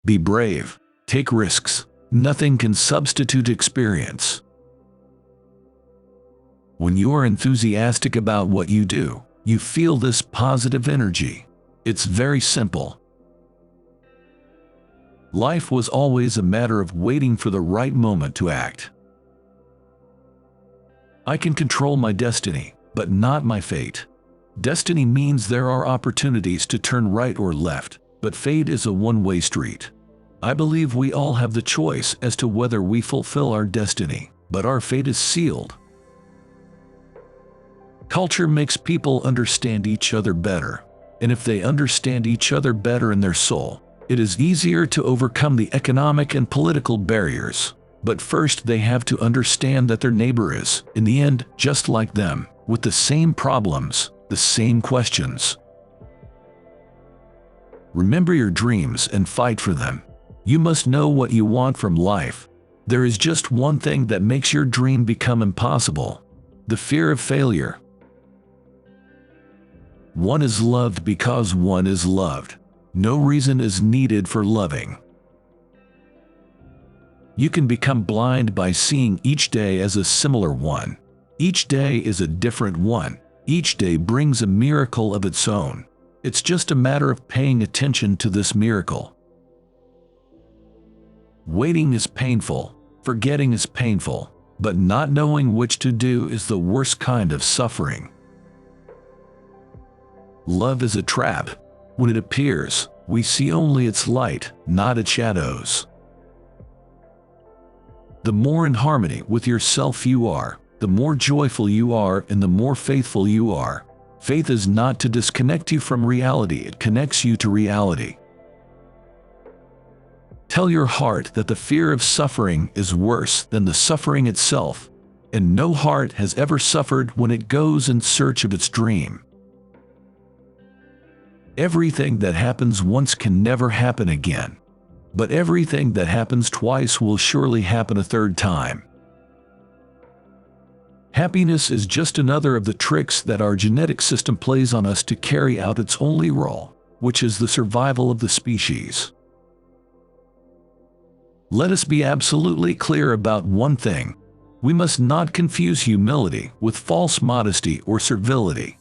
Be brave. Take risks. Nothing can substitute experience. When you are enthusiastic about what you do, you feel this positive energy. It's very simple. Life was always a matter of waiting for the right moment to act. I can control my destiny, but not my fate. Destiny means there are opportunities to turn right or left, but fate is a one-way street. I believe we all have the choice as to whether we fulfill our destiny, but our fate is sealed. Culture makes people understand each other better, and if they understand each other better in their soul, it is easier to overcome the economic and political barriers. But first they have to understand that their neighbor is, in the end, just like them, with the same problems, the same questions. Remember your dreams and fight for them. You must know what you want from life. There is just one thing that makes your dream become impossible: the fear of failure. One is loved because one is loved. No reason is needed for loving. You can become blind by seeing each day as a similar one. Each day is a different one. Each day brings a miracle of its own. It's just a matter of paying attention to this miracle. Waiting is painful. Forgetting is painful. But not knowing which to do is the worst kind of suffering. Love is a trap. When it appears, we see only its light, not its shadows. The more in harmony with yourself you are, the more joyful you are and the more faithful you are. Faith is not to disconnect you from reality, it connects you to reality. Tell your heart that the fear of suffering is worse than the suffering itself, and no heart has ever suffered when it goes in search of its dream. Everything that happens once can never happen again, but everything that happens twice will surely happen a third time. Happiness is just another of the tricks that our genetic system plays on us to carry out its only role, which is the survival of the species. Let us be absolutely clear about one thing. We must not confuse humility with false modesty or servility.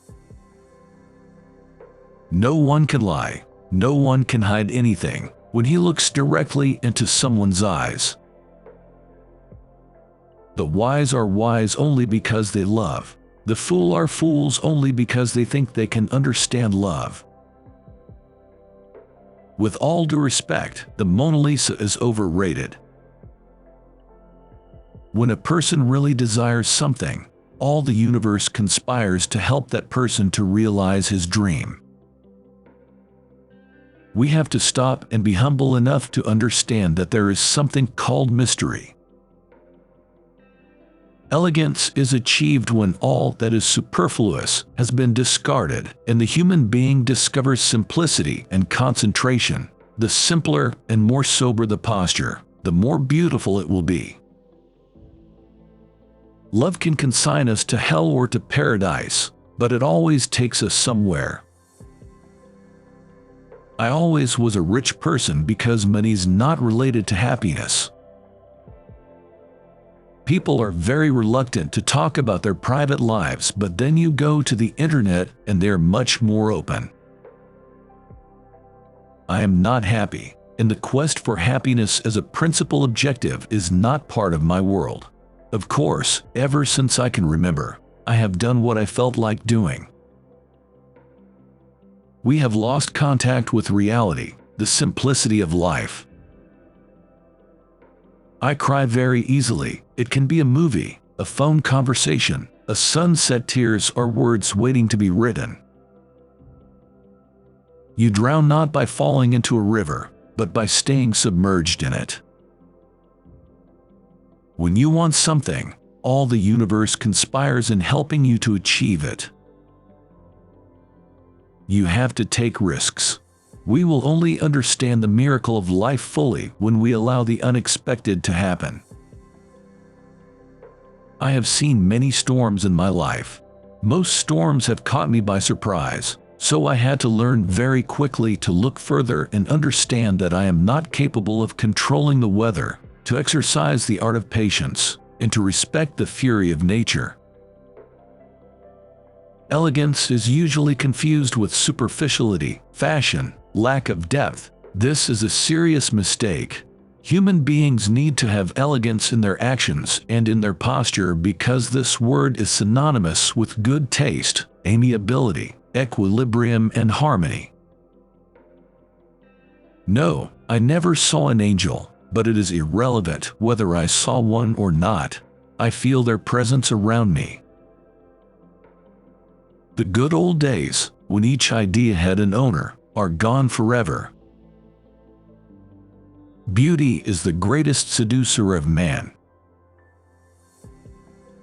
No one can lie. No one can hide anything when he looks directly into someone's eyes. The wise are wise only because they love. The fool are fools only because they think they can understand love. With all due respect, the Mona Lisa is overrated. When a person really desires something, all the universe conspires to help that person to realize his dream. We have to stop and be humble enough to understand that there is something called mystery. Elegance is achieved when all that is superfluous has been discarded and the human being discovers simplicity and concentration. The simpler and more sober the posture, the more beautiful it will be. Love can consign us to hell or to paradise, but it always takes us somewhere. I always was a rich person because money's not related to happiness. People are very reluctant to talk about their private lives, but then you go to the internet and they're much more open. I am not happy, and the quest for happiness as a principal objective is not part of my world. Of course, ever since I can remember, I have done what I felt like doing. We have lost contact with reality, the simplicity of life. I cry very easily. It can be a movie, a phone conversation, a sunset, tears, or words waiting to be written. You drown not by falling into a river, but by staying submerged in it. When you want something, all the universe conspires in helping you to achieve it. You have to take risks. We will only understand the miracle of life fully when we allow the unexpected to happen. I have seen many storms in my life. Most storms have caught me by surprise. So I had to learn very quickly to look further and understand that I am not capable of controlling the weather, to exercise the art of patience, and to respect the fury of nature. Elegance is usually confused with superficiality, fashion, lack of depth. This is a serious mistake. Human beings need to have elegance in their actions and in their posture because this word is synonymous with good taste, amiability, equilibrium, and harmony. No, I never saw an angel, but it is irrelevant whether I saw one or not. I feel their presence around me. The good old days, when each idea had an owner, are gone forever. Beauty is the greatest seducer of man.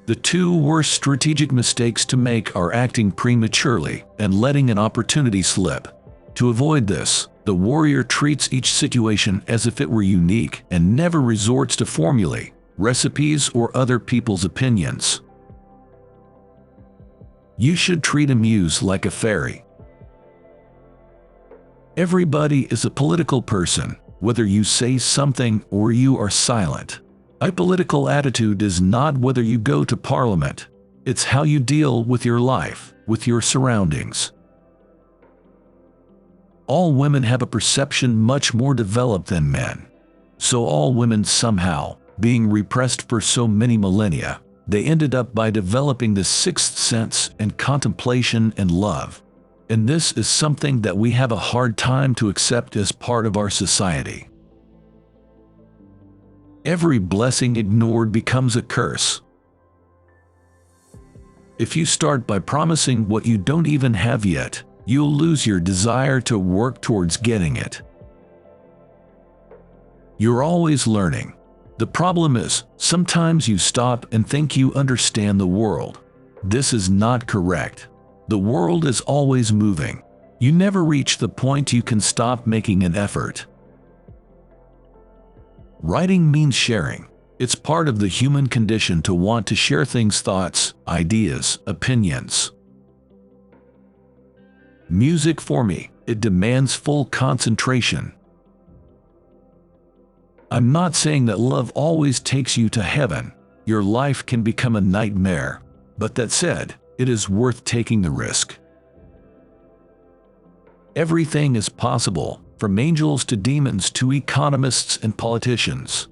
The two worst strategic mistakes to make are acting prematurely and letting an opportunity slip. To avoid this, the warrior treats each situation as if it were unique and never resorts to formulae, recipes, or other people's opinions. You should treat a muse like a fairy. Everybody is a political person, whether you say something or you are silent. A political attitude is not whether you go to parliament. It's how you deal with your life, with your surroundings. All women have a perception much more developed than men. So all women somehow, being repressed for so many millennia, they ended up by developing the sixth sense and contemplation and love. And this is something that we have a hard time to accept as part of our society. Every blessing ignored becomes a curse. If you start by promising what you don't even have yet, you'll lose your desire to work towards getting it. You're always learning. The problem is, sometimes you stop and think you understand the world. This is not correct. The world is always moving. You never reach the point you can stop making an effort. Writing means sharing. It's part of the human condition to want to share things, thoughts, ideas, opinions. Music for me, it demands full concentration. I'm not saying that love always takes you to heaven. Your life can become a nightmare. But that said, it is worth taking the risk. Everything is possible, from angels to demons to economists and politicians.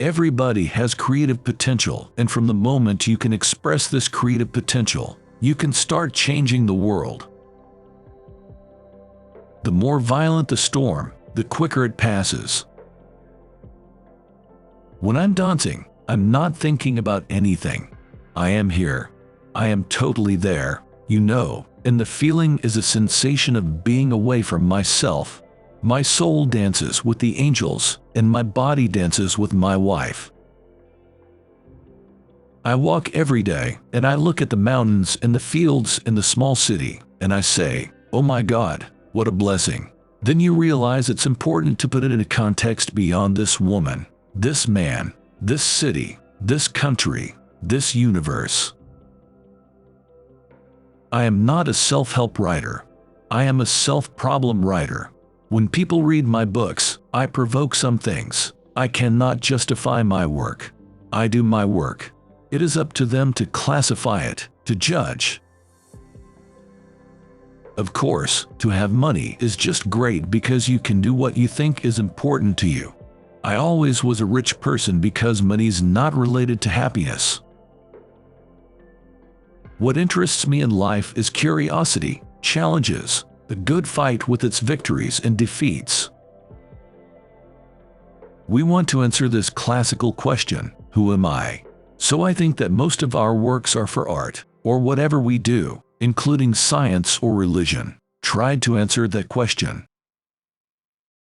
Everybody has creative potential, and from the moment you can express this creative potential, you can start changing the world. The more violent the storm, the quicker it passes. When I'm dancing, I'm not thinking about anything. I am here. I am totally there, you know, and the feeling is a sensation of being away from myself. My soul dances with the angels, and my body dances with my wife. I walk every day, and I look at the mountains and the fields in the small city, and I say, oh my God, what a blessing. Then you realize it's important to put it in a context beyond this woman, this man, this city, this country, this universe. I am not a self-help writer. I am a self-problem writer. When people read my books, I provoke some things. I cannot justify my work. I do my work. It is up to them to classify it, to judge. Of course, to have money is just great because you can do what you think is important to you. I always was a rich person because money's not related to happiness. What interests me in life is curiosity, challenges, the good fight with its victories and defeats. We want to answer this classical question, who am I? So I think that most of our works are for art, or whatever we do, including science or religion, tried to answer that question.